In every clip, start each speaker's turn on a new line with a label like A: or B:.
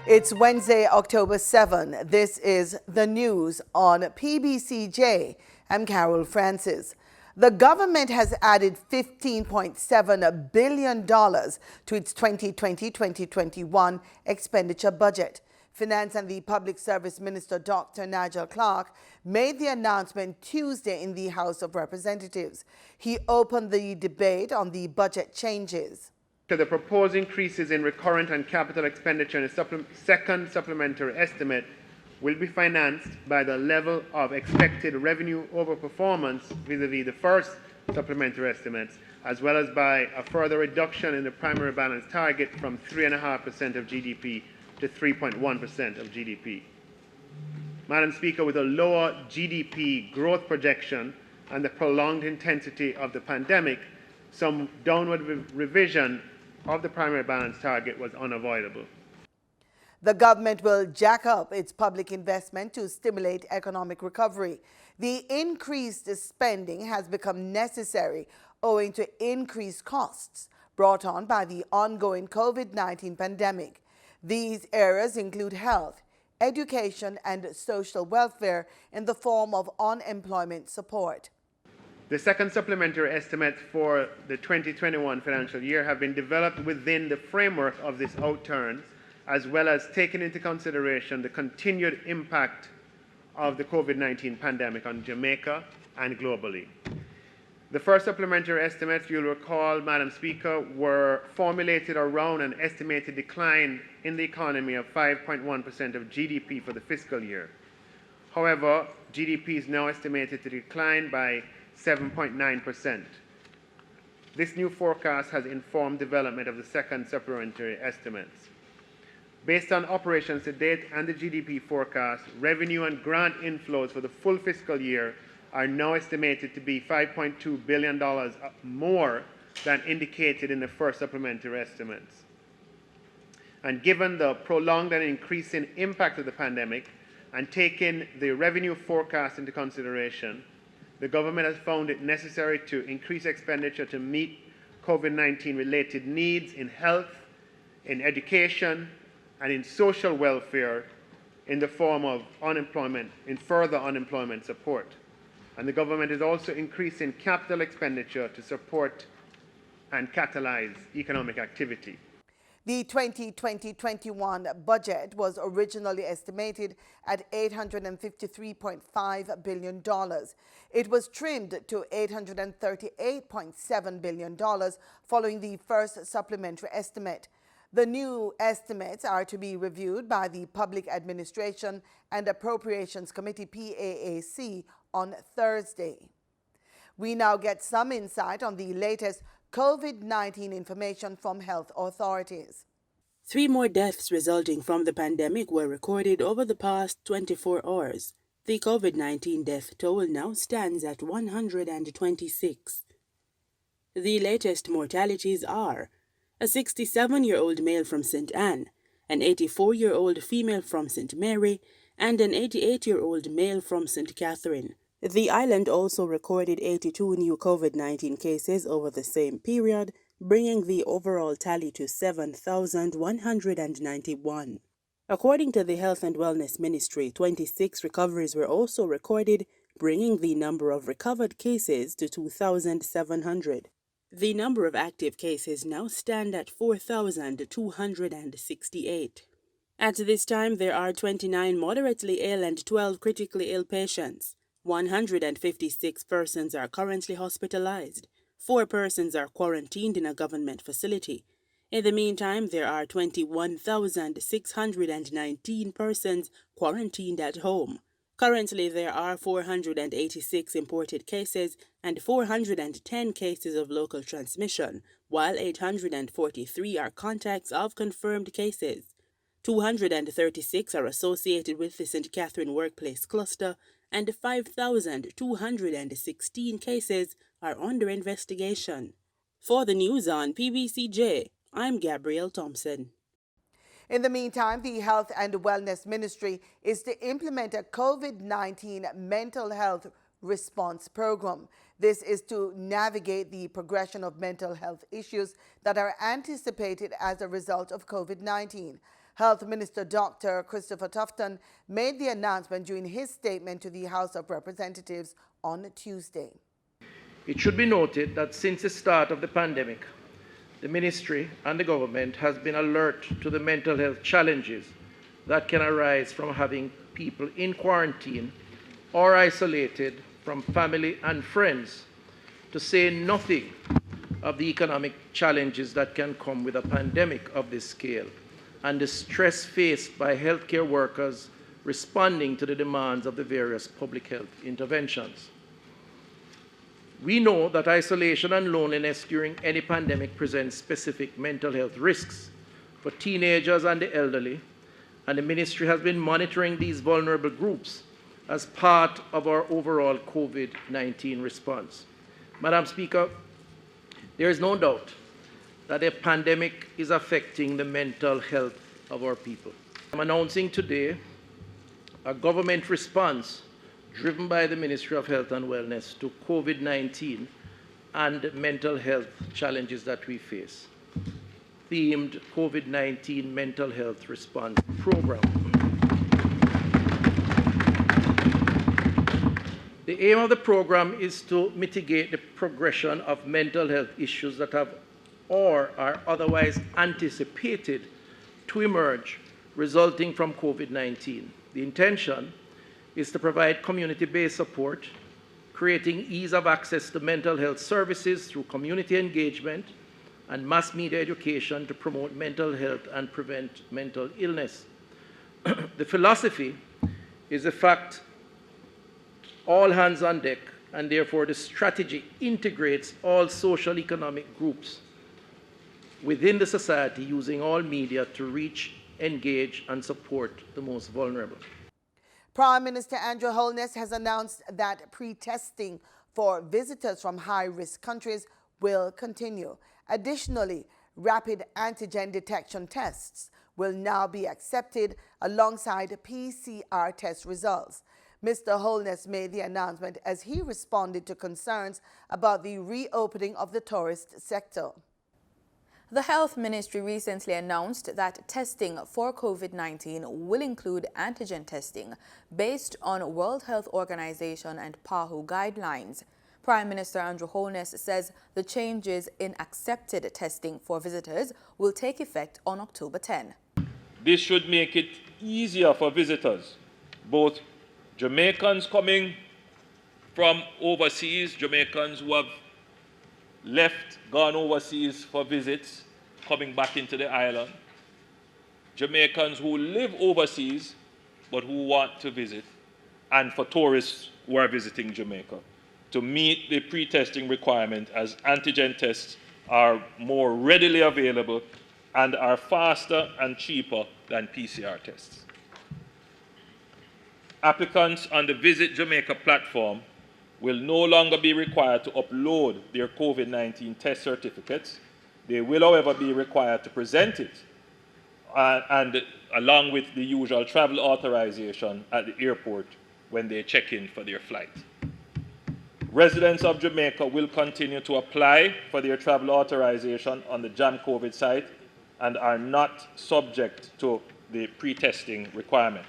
A: It's Wednesday, October 7. This is the news on PBCJ. I'm Carol Francis. The government has added $15.7 billion to its 2020-2021 expenditure budget. Finance and the Public Service Minister Dr. Nigel Clark made the announcement Tuesday in the House of Representatives. He opened the debate on the budget changes.
B: To the proposed increases in recurrent and capital expenditure in the second supplementary estimate will be financed by the level of expected revenue overperformance vis-à-vis the first supplementary estimates, as well as by a further reduction in the primary balance target from 3.5% of GDP to 3.1% of GDP. Madam Speaker, with a lower GDP growth projection and the prolonged intensity of the pandemic, some downward revision of the primary balance target was unavoidable.
A: The government will jack up its public investment to stimulate economic recovery. The increased spending has become necessary owing to increased costs brought on by the ongoing COVID-19 pandemic. These areas include health, education, and social welfare in the form of unemployment support.
B: The second supplementary estimates for the 2021 financial year have been developed within the framework of this outturn, as well as taking into consideration the continued impact of the COVID-19 pandemic on Jamaica and globally. The first supplementary estimates, you'll recall, Madam Speaker, were formulated around an estimated decline in the economy of 5.1% of GDP for the fiscal year. However, GDP is now estimated to decline by 7.9%. This new forecast has informed development of the second supplementary estimates. Based on operations to date and the GDP forecast, revenue and grant inflows for the full fiscal year are now estimated to be $5.2 billion more than indicated in the first supplementary estimates. And given the prolonged and increasing impact of the pandemic and taking the revenue forecast into consideration, the government has found it necessary to increase expenditure to meet COVID-19 related needs in health, in education, and in social welfare in the form of unemployment, in further unemployment support. And the government is also increasing capital expenditure to support and catalyze economic activity.
A: The 2020-21 budget was originally estimated at $853.5 billion. It was trimmed to $838.7 billion following the first supplementary estimate. The new estimates are to be reviewed by the Public Administration and Appropriations Committee, PAAC, on Thursday. We now get some insight on the latest COVID-19 information from health authorities.
C: 3 more deaths resulting from the pandemic were recorded over the past 24 hours. The COVID-19 death toll now stands at 126. The latest mortalities are a 67-year-old male from St. Anne, an 84-year-old female from St. Mary, and an 88-year-old male from St. Catherine. The island also recorded 82 new COVID-19 cases over the same period, bringing the overall tally to 7,191. According to the Health and Wellness Ministry, 26 recoveries were also recorded, bringing the number of recovered cases to 2,700. The number of active cases now stand at 4,268. At this time, there are 29 moderately ill and 12 critically ill patients. 156 persons are currently hospitalized. 4 persons are quarantined in a government facility. In the meantime, there are 21,619 persons quarantined at home. Currently, there are 486 imported cases and 410 cases of local transmission, while 843 are contacts of confirmed cases. 236 are associated with the St. Catherine Workplace Cluster, and 5,216 cases are under investigation. For the news on PBCJ, I'm Gabrielle Thompson.
A: In the meantime, the Health and Wellness Ministry is to implement a COVID-19 mental health response program. This is to navigate the progression of mental health issues that are anticipated as a result of COVID-19. Health Minister Dr. Christopher Tufton made the announcement during his statement to the House of Representatives on Tuesday.
D: It should be noted that since the start of the pandemic, the ministry and the government has been alert to the mental health challenges that can arise from having people in quarantine or isolated from family and friends, to say nothing of the economic challenges that can come with a pandemic of this scale and the stress faced by healthcare workers responding to the demands of the various public health interventions. We know that isolation and loneliness during any pandemic presents specific mental health risks for teenagers and the elderly, and the ministry has been monitoring these vulnerable groups as part of our overall COVID-19 response. Madam Speaker, there is no doubt that a pandemic is affecting the mental health of our people. I'm announcing today a government response driven by the Ministry of Health and Wellness to COVID-19 and mental health challenges that we face. Themed COVID-19 Mental Health Response Program. The aim of the program is to mitigate the progression of mental health issues that have or are otherwise anticipated to emerge resulting from COVID-19. The intention is to provide community-based support, creating ease of access to mental health services through community engagement and mass media education to promote mental health and prevent mental illness. The philosophy is the fact all hands on deck, and therefore the strategy integrates all social economic groups within the society using all media to reach, engage, and support the most vulnerable.
A: Prime Minister Andrew Holness has announced that pre-testing for visitors from high-risk countries will continue. Additionally, rapid antigen detection tests will now be accepted alongside PCR test results. Mr. Holness made the announcement as he responded to concerns about the reopening of the tourist sector.
E: The Health Ministry recently announced that testing for COVID-19 will include antigen testing based on World Health Organization and PAHO guidelines. Prime Minister Andrew Holness says the changes in accepted testing for visitors will take effect on October 10.
F: This should make it easier for visitors, both Jamaicans coming from overseas, Jamaicans who have gone overseas for visits, coming back into the island, Jamaicans who live overseas but who want to visit, and for tourists who are visiting Jamaica, to meet the pre-testing requirement as antigen tests are more readily available and are faster and cheaper than PCR tests. Applicants on the Visit Jamaica platform will no longer be required to upload their COVID-19 test certificates. They will, however, be required to present it, and along with the usual travel authorization at the airport when they check in for their flight. Residents of Jamaica will continue to apply for their travel authorization on the Jam COVID site and are not subject to the pre-testing requirement.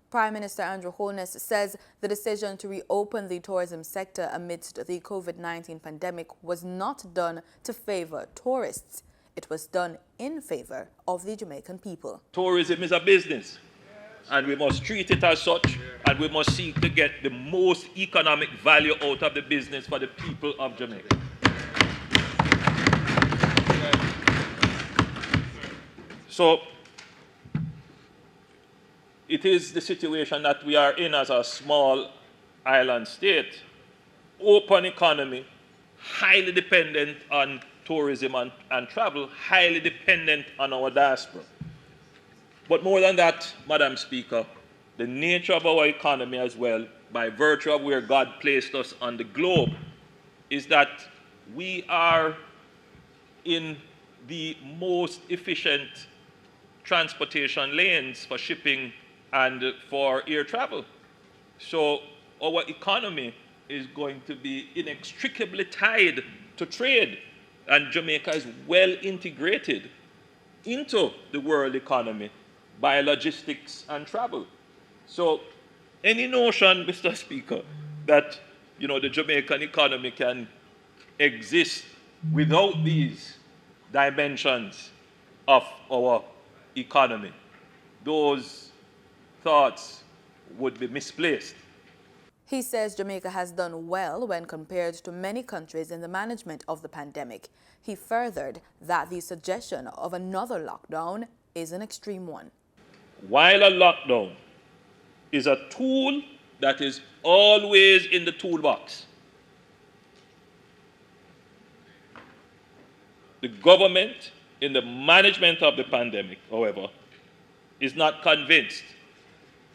E: Prime Minister Andrew Holness says the decision to reopen the tourism sector amidst the COVID-19 pandemic was not done to favor tourists. It was done in favor of the Jamaican people.
F: Tourism is a business, and we must treat it as such, and we must seek to get the most economic value out of the business for the people of Jamaica. So, it is the situation that we are in as a small island state. Open economy, highly dependent on tourism and travel, highly dependent on our diaspora. But more than that, Madam Speaker, the nature of our economy as well, by virtue of where God placed us on the globe, is that we are in the most efficient transportation lanes for shipping and for air travel. So our economy is going to be inextricably tied to trade, and Jamaica is well integrated into the world economy by logistics and travel. So any notion, Mr. Speaker, that the Jamaican economy can exist without these dimensions of our economy, those thoughts would be misplaced.
E: He says Jamaica has done well when compared to many countries in the management of the pandemic. He furthered that the suggestion of another lockdown is an extreme one.
F: While a lockdown is a tool that is always in the toolbox, the government in the management of the pandemic, however, is not convinced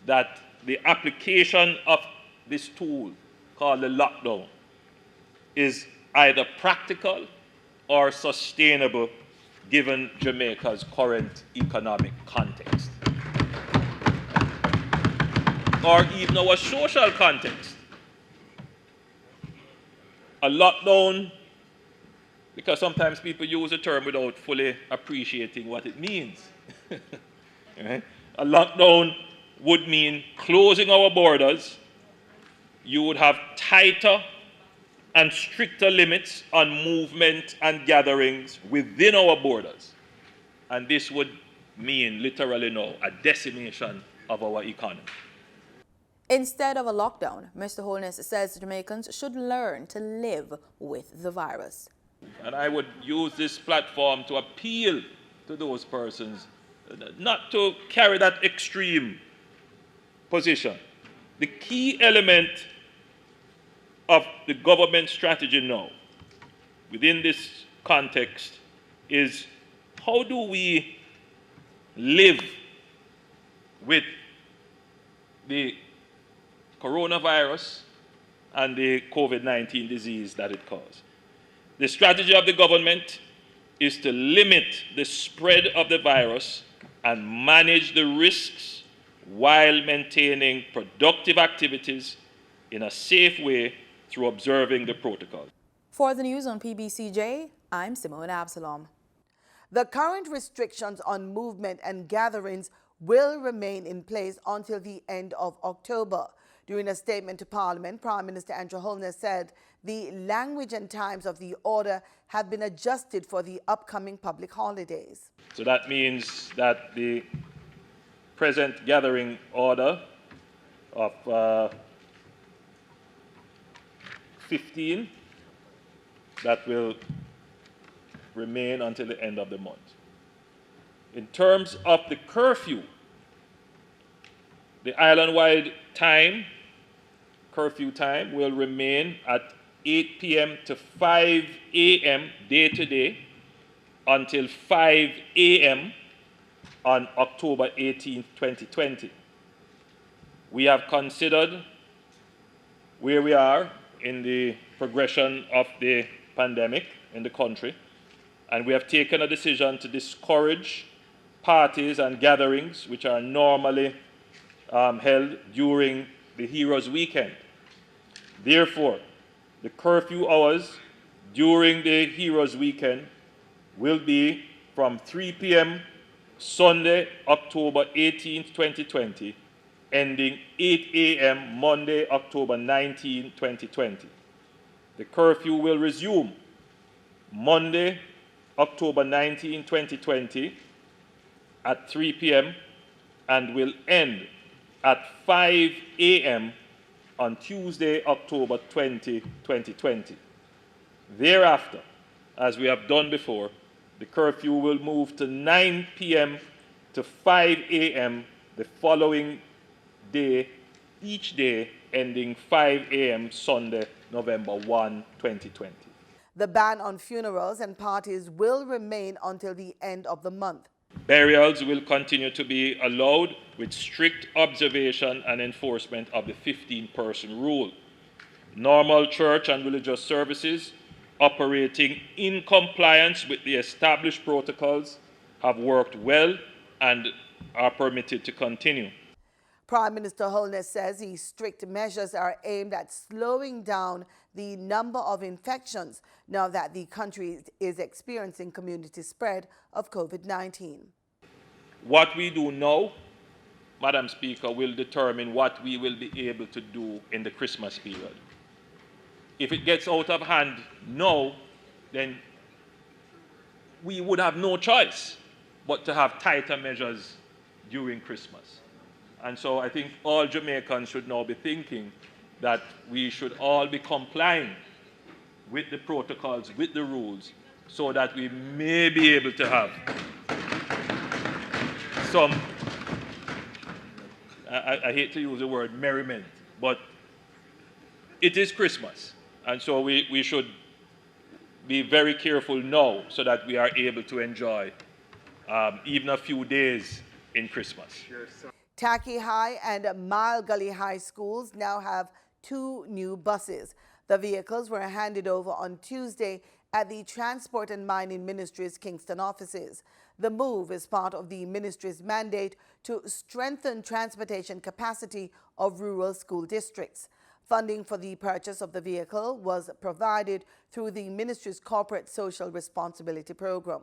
F: that the application of this tool called the lockdown is either practical or sustainable given Jamaica's current economic context, or even our social context. A lockdown, because sometimes people use the term without fully appreciating what it means. Right? A lockdown would mean closing our borders. You would have tighter and stricter limits on movement and gatherings within our borders. And this would mean, literally now, a decimation of our economy.
E: Instead of a lockdown, Mr. Holness says Jamaicans should learn to live with the virus.
F: And I would use this platform to appeal to those persons not to carry that extreme position. The key element of the government strategy now, within this context, is how do we live with the coronavirus and the COVID-19 disease that it caused. The strategy of the government is to limit the spread of the virus and manage the risks while maintaining productive activities in a safe way through observing the protocol.
E: For the news on PBCJ, I'm Simone Absalom.
A: The current restrictions on movement and gatherings will remain in place until the end of October. During a statement to Parliament, Prime Minister Andrew Holness said the language and times of the order have been adjusted for the upcoming public holidays.
F: So that means that the present gathering order of 15, that will remain until the end of the month. In terms of the curfew, the island-wide time, curfew time, will remain at 8 p.m. to 5 a.m. day to day until 5 a.m. on October 18, 2020. We have considered where we are in the progression of the pandemic in the country, and we have taken a decision to discourage parties and gatherings which are normally held during the Heroes Weekend. Therefore, the curfew hours during the Heroes Weekend will be from 3 p.m. Sunday, October 18, 2020, ending 8 a.m. Monday, October 19, 2020. The curfew will resume Monday, October 19, 2020 at 3 p.m. and will end at 5 a.m. on Tuesday, October 20, 2020. Thereafter, as we have done before, the curfew will move to 9 p.m. to 5 a.m. the following day, each day ending 5 a.m. Sunday, November 1, 2020.
A: The ban on funerals and parties will remain until the end of the month.
F: Burials will continue to be allowed with strict observation and enforcement of the 15-person rule. Normal church and religious services operating in compliance with the established protocols have worked well and are permitted to continue.
A: Prime Minister Holness says these strict measures are aimed at slowing down the number of infections now that the country is experiencing community spread of COVID-19.
F: What we do now, Madam Speaker, will determine what we will be able to do in the Christmas period. If it gets out of hand now, then we would have no choice but to have tighter measures during Christmas. And so I think all Jamaicans should now be thinking that we should all be complying with the protocols, with the rules, so that we may be able to have some, I hate to use the word merriment, but it is Christmas. And so we should be very careful now so that we are able to enjoy even a few days in Christmas.
A: Tacky High and Mile Gully High schools now have 2 new buses. The vehicles were handed over on Tuesday at the Transport and Mining Ministry's Kingston offices. The move is part of the ministry's mandate to strengthen transportation capacity of rural school districts. Funding for the purchase of the vehicle was provided through the ministry's Corporate Social Responsibility Program.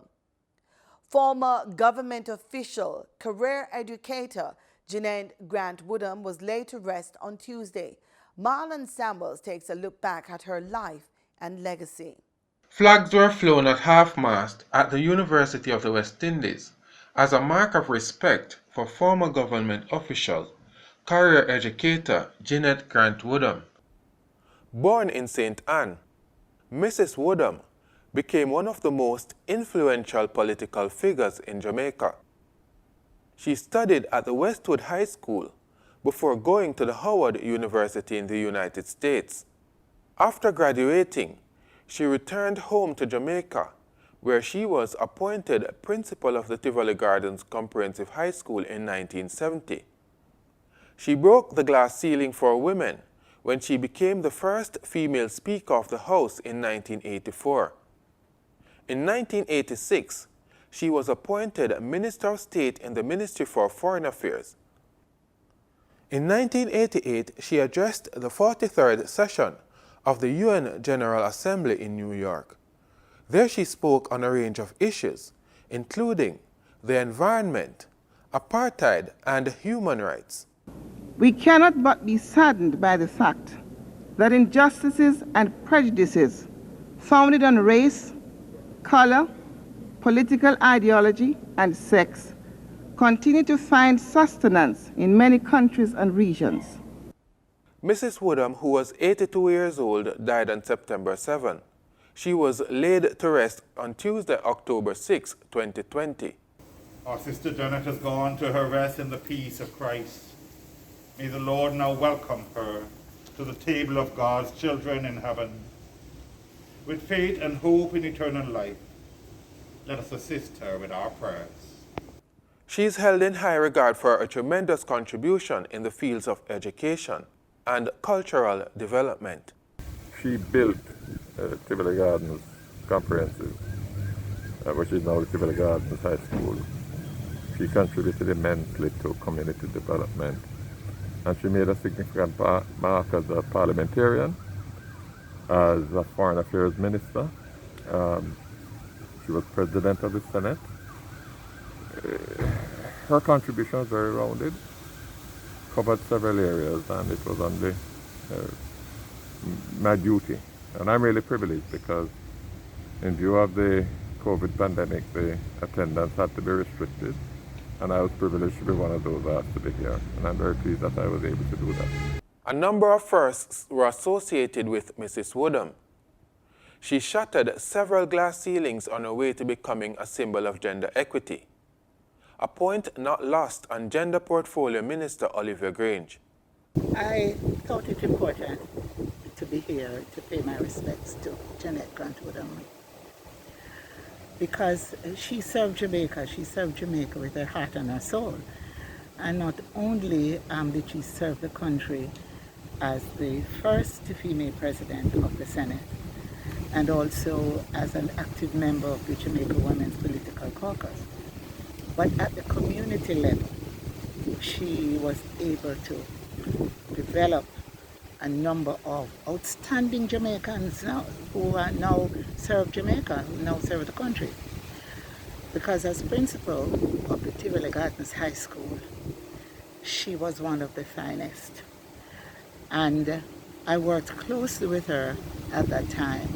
A: Former government official, career educator Jeanette Grant-Woodham was laid to rest on Tuesday. Marlon Samuels takes a look back at her life and legacy.
G: Flags were flown at half-mast at the University of the West Indies as a mark of respect for former government official, career educator Jeanette Grant-Woodham. Born in St. Anne, Mrs. Woodham became one of the most influential political figures in Jamaica. She studied at the Westwood High School before going to the Howard University in the United States. After graduating, she returned home to Jamaica, where she was appointed principal of the Tivoli Gardens Comprehensive High School in 1970. She broke the glass ceiling for women when she became the first female Speaker of the House in 1984. In 1986, she was appointed Minister of State in the Ministry for Foreign Affairs. In 1988, she addressed the 43rd session of the UN General Assembly in New York. There she spoke on a range of issues, including the environment, apartheid, and human rights.
H: We cannot but be saddened by the fact that injustices and prejudices founded on race, color, political ideology, and sex continue to find sustenance in many countries and regions.
G: Mrs. Woodham, who was 82 years old, died on September 7. She was laid to rest on Tuesday, October 6, 2020.
I: Our sister Jeanette has gone to her rest in the peace of Christ. May the Lord now welcome her to the table of God's children in heaven. With faith and hope in eternal life, let us assist her with our prayers.
G: She is held in high regard for a tremendous contribution in the fields of education and cultural development.
J: She built Tivoli Gardens Comprehensive, which is now the Tivoli Gardens High School. She contributed immensely to community development, and she made a significant mark as a parliamentarian, as a foreign affairs minister. She was president of the Senate. Her contribution was very rounded, covered several areas, and it was only my duty. And I'm really privileged because in view of the COVID pandemic, the attendance had to be restricted, and I was privileged to be one of those asked to be here. And I'm very pleased that I was able to do that.
G: A number of firsts were associated with Mrs. Woodham. She shattered several glass ceilings on her way to becoming a symbol of gender equity, a point not lost on Gender Portfolio Minister Olivia Grange.
K: I thought it important to be here to pay my respects to Jeanette Grant-Woodham, because she served Jamaica with her heart and her soul. And not only did she serve the country as the first female president of the Senate, and also as an active member of the Jamaica Women's Political Caucus, but at the community level, she was able to develop a number of outstanding Jamaicans now who are now serve Jamaica, who now serve the country. Because as principal of the Tivoli Gardens High School, she was one of the finest. And I worked closely with her at that time,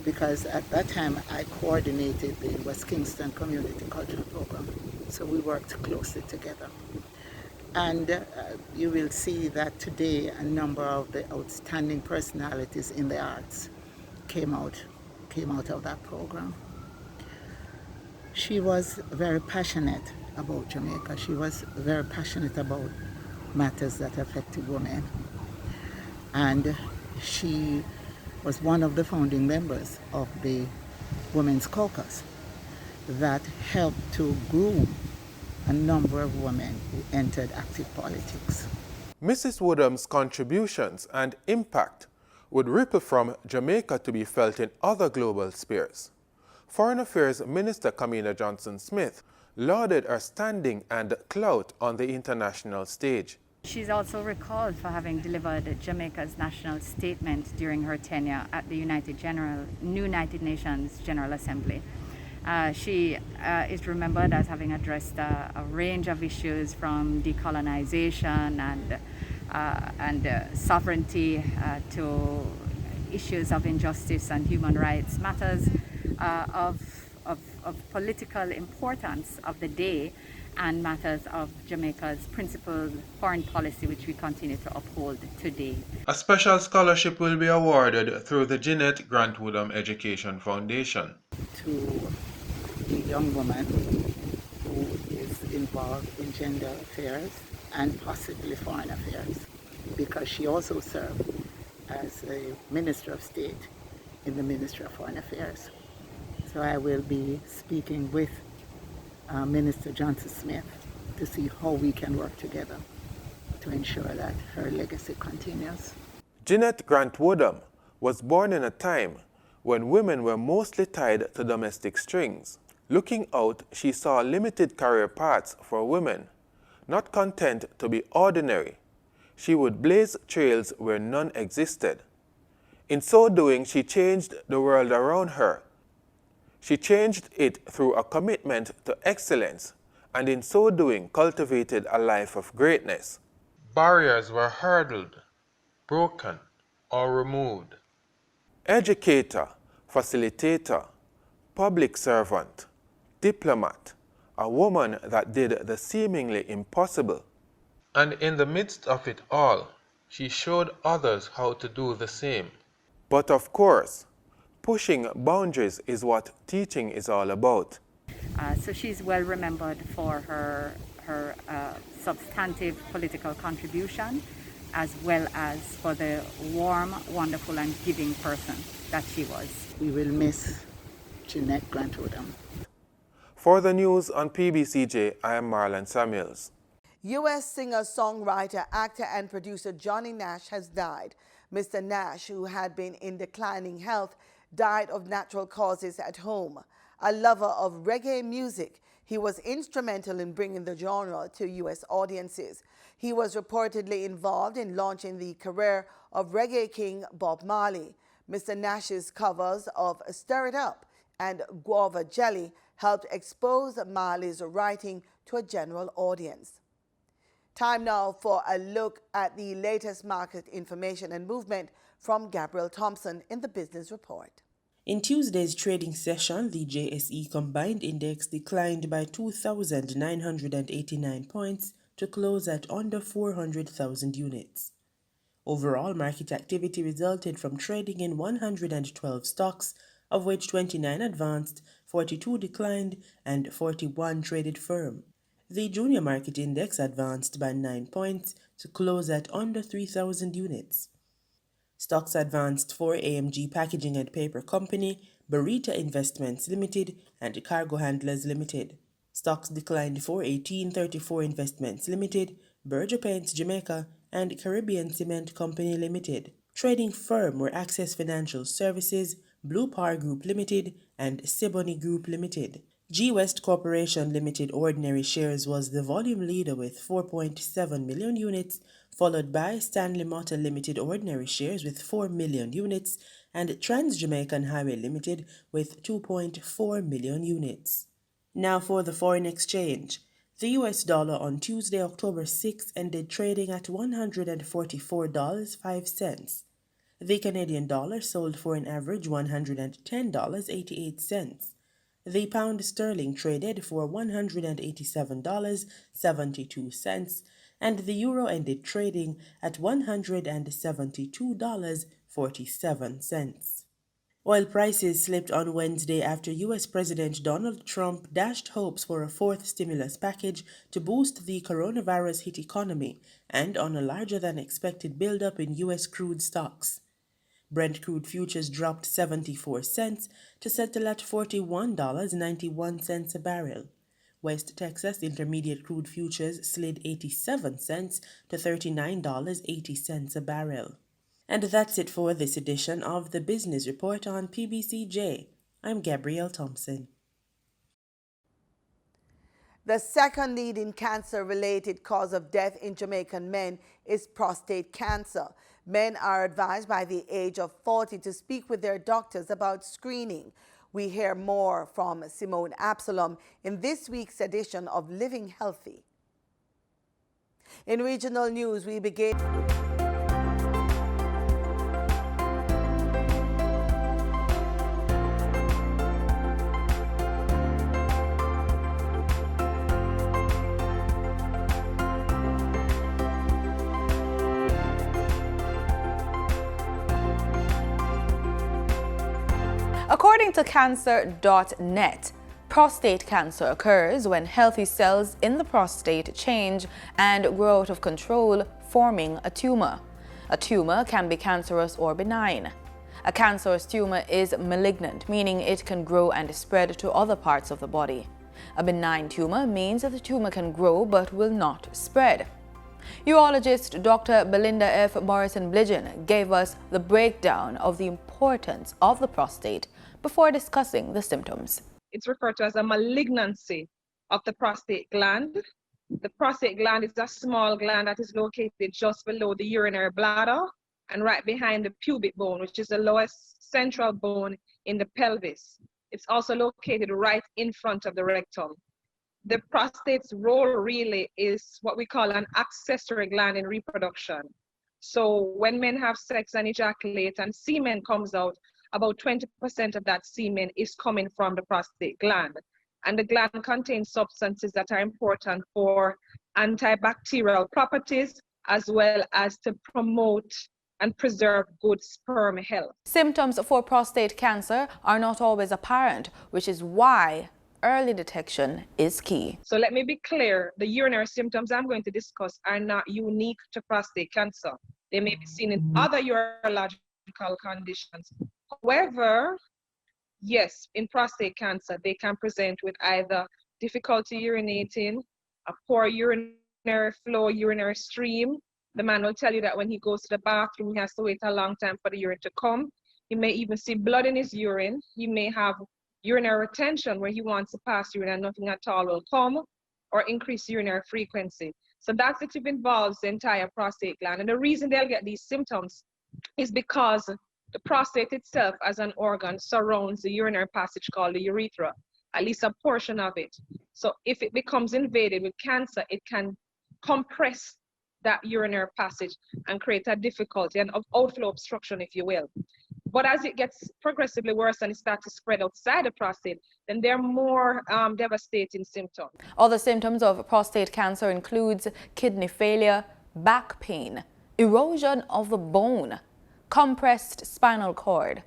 K: because at that time I coordinated the West Kingston Community Cultural Program. So we worked closely together. And you will see that today a number of the outstanding personalities in the arts came out of that program. She was very passionate about Jamaica. She was very passionate about matters that affected women. And she was one of the founding members of the Women's Caucus that helped to groom a number of women who entered active politics.
G: Mrs. Woodham's contributions and impact would ripple from Jamaica to be felt in other global spheres. Foreign Affairs Minister Kamina Johnson-Smith lauded her standing and clout on the international stage.
L: She's also recalled for having delivered Jamaica's national statement during her tenure at the United Nations General Assembly. She is remembered as having addressed a range of issues from decolonization and sovereignty to issues of injustice and human rights, matters of political importance of the day, and matters of Jamaica's principled foreign policy, which we continue to uphold today.
G: A special scholarship will be awarded through the Jeanette Grant-Woodham Education Foundation.
K: To a young woman who is involved in gender affairs and possibly foreign affairs, because she also served as a Minister of State in the Ministry of Foreign Affairs. So I will be speaking with Minister Johnson-Smith to see how we can work together to ensure that her legacy continues.
G: Jeanette Grant-Woodham was born in a time when women were mostly tied to domestic strings. Looking out, she saw limited career paths for women. Not content to be ordinary, she would blaze trails where none existed. In so doing, she changed the world around her. She changed it through a commitment to excellence, and in so doing cultivated a life of greatness. Barriers were hurdled, broken, or removed. Educator, facilitator, public servant, diplomat, a woman that did the seemingly impossible. And in the midst of it all, she showed others how to do the same. But of course, pushing boundaries is what teaching is all about.
L: So she's well remembered for her substantive political contribution, as well as for the warm, wonderful, and giving person that she was.
K: We will miss Jeanette Grant-Woodham.
G: For the news on PBCJ, I am Marlon Samuels.
A: U.S. singer, songwriter, actor, and producer Johnny Nash has died. Mr. Nash, who had been in declining health, died of natural causes at home. A lover of reggae music, he was instrumental in bringing the genre to U.S. audiences. He was reportedly involved in launching the career of reggae king Bob Marley. Mr. Nash's covers of Stir It Up and Guava Jelly helped expose Marley's writing to a general audience. Time now for a look at the latest market information and movement from Gabriel Thompson in the Business Report.
C: In Tuesday's trading session, the JSE Combined Index declined by 2,989 points to close at under 400,000 units. Overall, market activity resulted from trading in 112 stocks, of which 29 advanced, 42 declined, and 41 traded firm. The Junior Market Index advanced by 9 points to close at under 3,000 units. Stocks advanced for AMG Packaging and Paper Company, Barita Investments Limited, and Cargo Handlers Limited. Stocks declined for 1834 Investments Limited, Berger Paints Jamaica, and Caribbean Cement Company Limited. Trading firm were Access Financial Services, Blue Power Group Limited, and Sebony Group Limited. G West Corporation Limited ordinary shares was the volume leader with 4.7 million units, followed by Stanley Motor Limited ordinary shares with 4 million units and Trans-Jamaican Highway Limited with 2.4 million units. Now for the foreign exchange. The US dollar on Tuesday, October 6, ended trading at $144.05. The Canadian dollar sold for an average $110.88. The pound sterling traded for $187.72, and the euro ended trading at $172.47. Oil prices slipped on Wednesday after U.S. President Donald Trump dashed hopes for a fourth stimulus package to boost the coronavirus-hit economy and on a larger-than-expected buildup in U.S. crude stocks. Brent crude futures dropped 74 cents to settle at $41.91 a barrel. West Texas Intermediate crude futures slid 87 cents to $39.80 a barrel. And that's it for this edition of the Business Report on PBCJ. I'm Gabrielle Thompson.
A: The second leading cancer-related cause of death in Jamaican men is prostate cancer. Men are advised by the age of 40 to speak with their doctors about screening. We hear more from Simone Absalom in this week's edition of Living Healthy. In regional news, we begin.
E: According to cancer.net, prostate cancer occurs when healthy cells in the prostate change and grow out of control, forming a tumor. A tumor can be cancerous or benign. A cancerous tumor is malignant, meaning it can grow and spread to other parts of the body. A benign tumor means that the tumor can grow but will not spread. Urologist Dr. Belinda F. Morrison-Bligeon gave us the breakdown of the importance of the prostate before discussing the symptoms.
M: It's referred to as a malignancy of the prostate gland. The prostate gland is a small gland that is located just below the urinary bladder and right behind the pubic bone, which is the lowest central bone in the pelvis. It's also located right in front of the rectum. The prostate's role really is what we call an accessory gland in reproduction. So when men have sex and ejaculate and semen comes out, about 20% of that semen is coming from the prostate gland. And the gland contains substances that are important for antibacterial properties, as well as to promote and preserve good sperm health.
E: Symptoms for prostate cancer are not always apparent, which is why early detection is key.
M: So let me be clear, the urinary symptoms I'm going to discuss are not unique to prostate cancer. They may be seen in other urological conditions. However, yes, in prostate cancer, they can present with either difficulty urinating, a poor urinary flow, urinary stream. The man will tell you that when he goes to the bathroom, he has to wait a long time for the urine to come. He may even see blood in his urine. He may have urinary retention where he wants to pass urine and nothing at all will come, or increased urinary frequency. So that's it involves the entire prostate gland. And the reason they'll get these symptoms is because the prostate itself as an organ surrounds the urinary passage called the urethra, at least a portion of it. So if it becomes invaded with cancer, it can compress that urinary passage and create a difficulty and outflow obstruction, if you will. But as it gets progressively worse and it starts to spread outside the prostate, then there are more devastating symptoms.
E: Other symptoms of prostate cancer includes kidney failure, back pain, erosion of the bone, compressed spinal cord,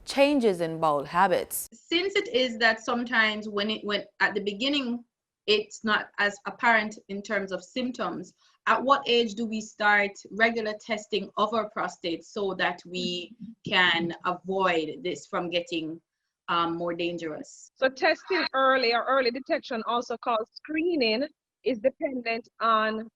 E: changes in bowel habits.
N: Since it is that sometimes when at the beginning it's not as apparent in terms of symptoms, at what age do we start regular testing of our prostate so that we can avoid this from getting more dangerous?
M: So testing early or early detection, also called screening, is dependent on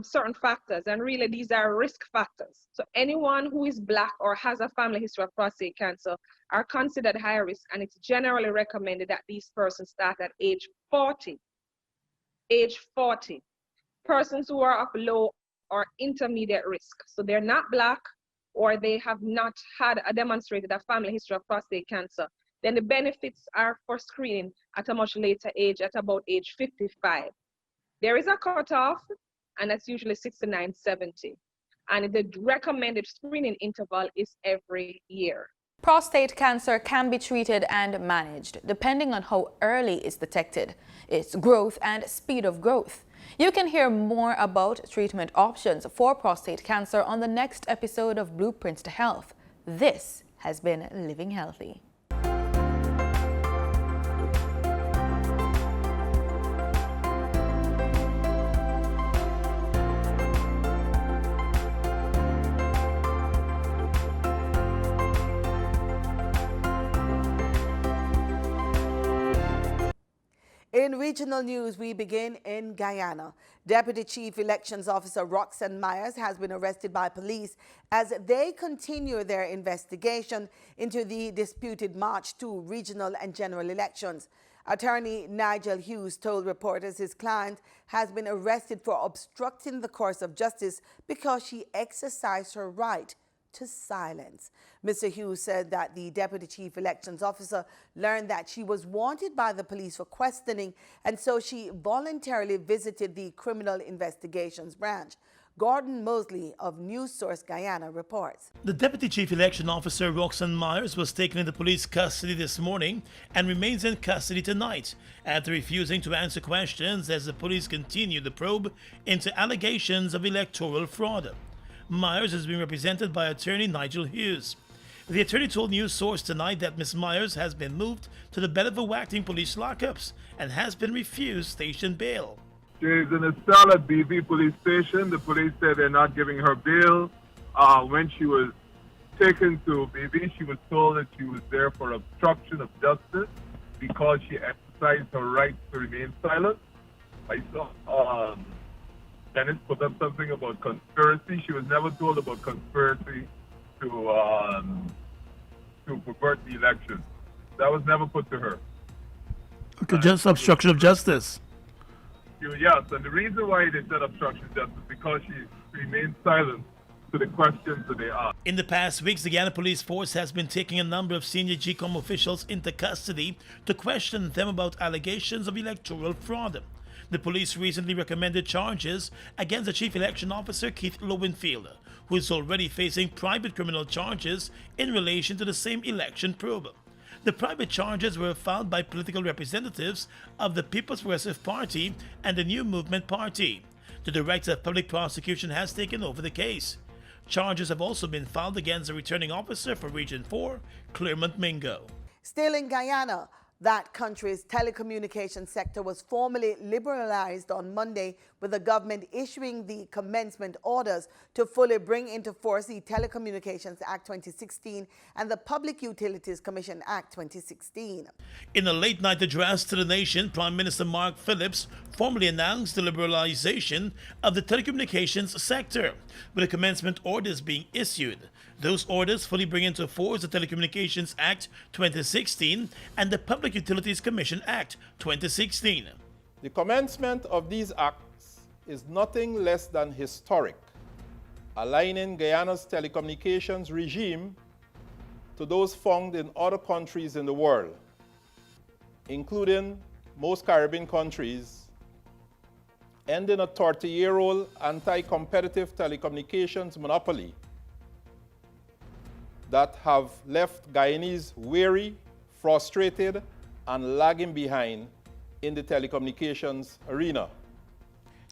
M: certain factors, and really these are risk factors. So anyone who is Black or has a family history of prostate cancer are considered high risk, and it's generally recommended that these persons start at age 40. Age 40. Persons who are of low or intermediate risk, so they're not Black or they have not had a demonstrated a family history of prostate cancer, then the benefits are for screening at a much later age, at about age 55. There is a cutoff, and that's usually 69, 70. And the recommended screening interval is every year.
E: Prostate cancer can be treated and managed depending on how early it's detected, its growth and speed of growth. You can hear more about treatment options for prostate cancer on the next episode of Blueprints to Health. This has been Living Healthy.
A: In regional news, we begin in Guyana. Deputy Chief Elections Officer Roxanne Myers has been arrested by police as they continue their investigation into the disputed March 2 regional and general elections. Attorney Nigel Hughes told reporters his client has been arrested for obstructing the course of justice because she exercised her right to silence. Mr. Hughes said that the Deputy Chief Elections Officer learned that she was wanted by the police for questioning, and so she voluntarily visited the Criminal Investigations Branch. Gordon Mosley of News Source Guyana reports.
O: The Deputy Chief Election Officer Roxanne Myers was taken into police custody this morning and remains in custody tonight after refusing to answer questions as the police continue the probe into allegations of electoral fraud. Myers is being represented by attorney Nigel Hughes. The attorney told News Source tonight that Ms. Myers has been moved to the Bellevue-Acting police lockups and has been refused station bail.
P: She is in a cell at BV police station. The police said they're not giving her bail. When she was taken to BV, she was told that she was there for obstruction of justice because she exercised her right to remain silent. I saw Dennis put up something about conspiracy. She was never told about conspiracy to pervert the election. That was never put to her.
O: Okay, just obstruction of justice.
P: Yes, and the reason why they said obstruction of justice is because she remained silent to the questions that they asked.
O: In the past weeks, the Guyana Police Force has been taking a number of senior GCOM officials into custody to question them about allegations of electoral fraud. The police recently recommended charges against the Chief Election Officer Keith Lowenfield, who is already facing private criminal charges in relation to the same election probe. The private charges were filed by political representatives of the People's Progressive Party and the New Movement Party. The Director of Public Prosecution has taken over the case. Charges have also been filed against the returning officer for Region 4, Claremont Mingo.
A: Still in Guyana, that country's telecommunications sector was formally liberalized on Monday, with the government issuing the commencement orders to fully bring into force the Telecommunications Act 2016 and the Public Utilities Commission Act 2016.
O: In a late-night address to the nation, Prime Minister Mark Phillips formally announced the liberalization of the telecommunications sector, with the commencement orders being issued. Those orders fully bring into force the Telecommunications Act 2016 and the Public Utilities Commission Act 2016.
D: The commencement of these acts is nothing less than historic, aligning Guyana's telecommunications regime to those found in other countries in the world, including most Caribbean countries, ending a 30-year-old anti-competitive telecommunications monopoly that have left Guyanese weary, frustrated, and lagging behind in the telecommunications arena.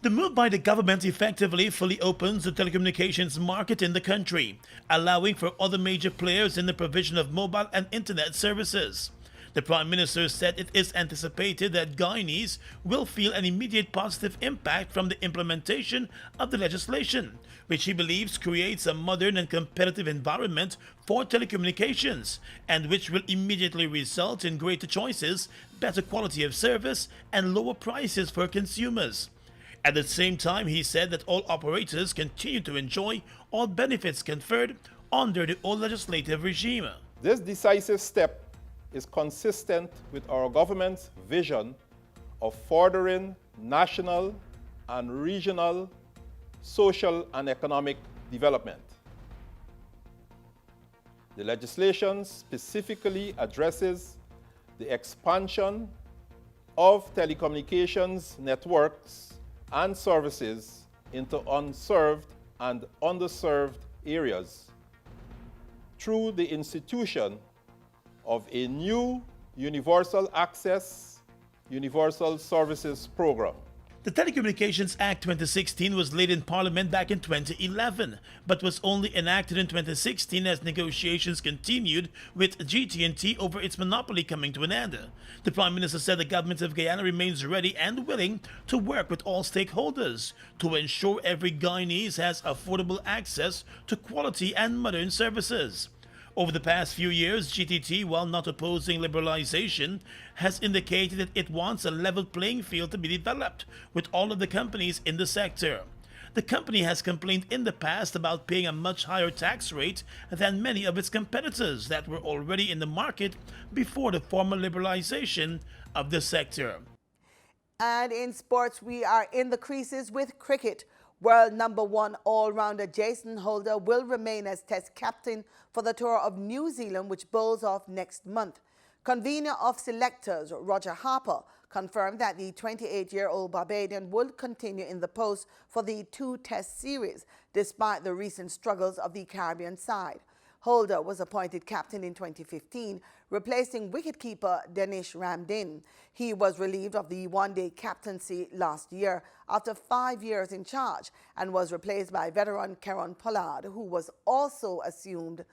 O: The move by the government effectively fully opens the telecommunications market in the country, allowing for other major players in the provision of mobile and internet services. The Prime Minister said it is anticipated that Guyanese will feel an immediate positive impact from the implementation of the legislation, which he believes creates a modern and competitive environment for telecommunications, and which will immediately result in greater choices, better quality of service, and lower prices for consumers. At the same time, he said that all operators continue to enjoy all benefits conferred under the old legislative regime.
Q: This decisive step is consistent with our government's vision of furthering national and regional social and economic development. The legislation specifically addresses the expansion of telecommunications networks and services into unserved and underserved areas through the institution of a new Universal Access, Universal Services Program.
O: The Telecommunications Act 2016 was laid in Parliament back in 2011, but was only enacted in 2016 as negotiations continued with GT&T over its monopoly coming to an end. The Prime Minister said the government of Guyana remains ready and willing to work with all stakeholders to ensure every Guyanese has affordable access to quality and modern services. Over the past few years, GTT, while not opposing liberalization, has indicated that it wants a level playing field to be developed with all of the companies in the sector. The company has complained in the past about paying a much higher tax rate than many of its competitors that were already in the market before the formal liberalization of the sector.
A: And in sports, we are in the creases with cricket. World #1 all-rounder Jason Holder will remain as Test captain for the tour of New Zealand, which bowls off next month. Convener of selectors Roger Harper confirmed that the 28-year-old Barbadian will continue in the post for the 2 Test series, despite the recent struggles of the Caribbean side. Holder was appointed captain in 2015, replacing wicketkeeper Danish Ramdin. He was relieved of the one-day captaincy last year after 5 years in charge and was replaced by veteran Kieron Pollard, who was also assumed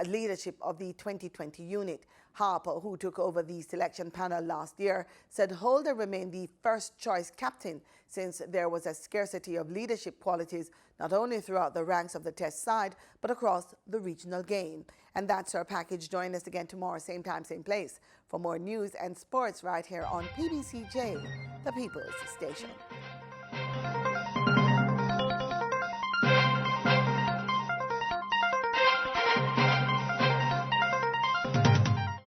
A: leadership of the 2020 unit. Harper, who took over the selection panel last year, said Holder remained the first-choice captain since there was a scarcity of leadership qualities not only throughout the ranks of the Test side, but across the regional game. And that's our package. Join us again tomorrow, same time, same place, for more news and sports right here on PBCJ, the People's Station.